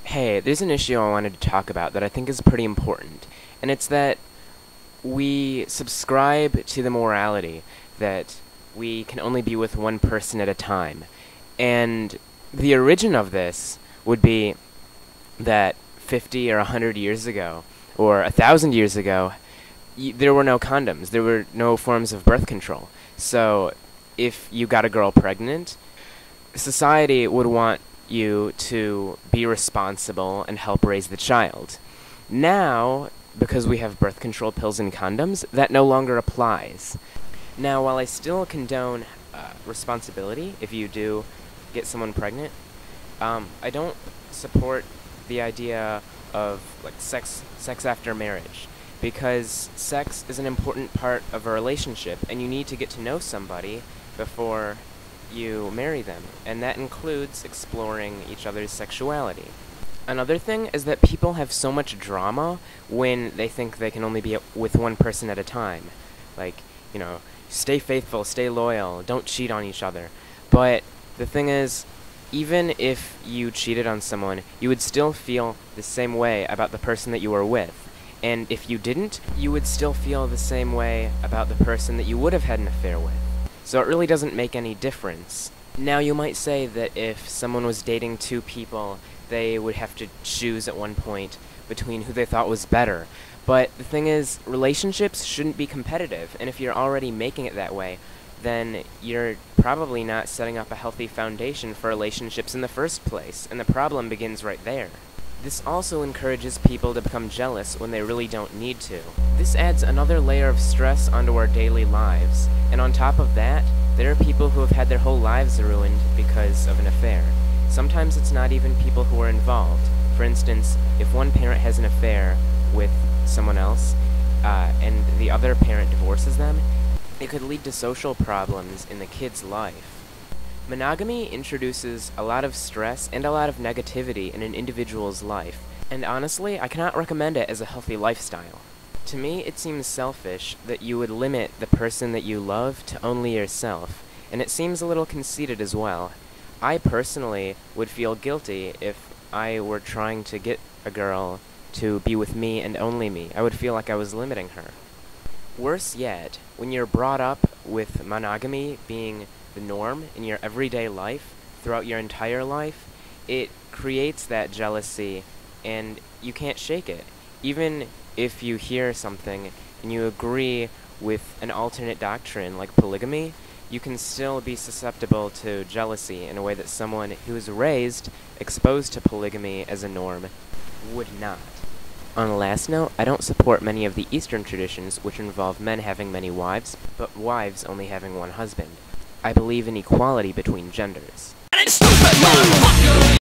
Hey, there's an issue I wanted to talk about that I think is pretty important, and it's that we subscribe to the morality that we can only be with one person at a time. And the origin of this would be that 50 or 100 years ago, or 1,000 years ago, there were no condoms. There were no forms of birth control. So if you got a girl pregnant, society would want you to be responsible and help raise the child. Now, because we have birth control pills and condoms, that no longer applies. Now, while I still condone responsibility if you do get someone pregnant, I don't support the idea of like sex after marriage, because sex is an important part of a relationship, and you need to get to know somebody before you marry them, and that includes exploring each other's sexuality. Another thing is that people have so much drama when they think they can only be with one person at a time. Like, stay faithful, stay loyal, don't cheat on each other. But the thing is, even if you cheated on someone, you would still feel the same way about the person that you were with. And if you didn't, you would still feel the same way about the person that you would have had an affair with. So it really doesn't make any difference. Now, you might say that if someone was dating two people, they would have to choose at one point between who they thought was better. But the thing is, relationships shouldn't be competitive, and if you're already making it that way, then you're probably not setting up a healthy foundation for relationships in the first place, and the problem begins right there. This also encourages people to become jealous when they really don't need to. This adds another layer of stress onto our daily lives, and on top of that, there are people who have had their whole lives ruined because of an affair. Sometimes it's not even people who are involved. For instance, if one parent has an affair with someone else, and the other parent divorces them, it could lead to social problems in the kid's life. Monogamy introduces a lot of stress and a lot of negativity in an individual's life, and honestly, I cannot recommend it as a healthy lifestyle. To me, it seems selfish that you would limit the person that you love to only yourself, and it seems a little conceited as well. I personally would feel guilty if I were trying to get a girl to be with me and only me. I would feel like I was limiting her. Worse yet, when you're brought up with monogamy being the norm in your everyday life, throughout your entire life, it creates that jealousy, and you can't shake it. Even if you hear something and you agree with an alternate doctrine like polygamy, you can still be susceptible to jealousy in a way that someone who is raised, exposed to polygamy as a norm, would not. On a last note, I don't support many of the Eastern traditions which involve men having many wives, but wives only having one husband. I believe in equality between genders.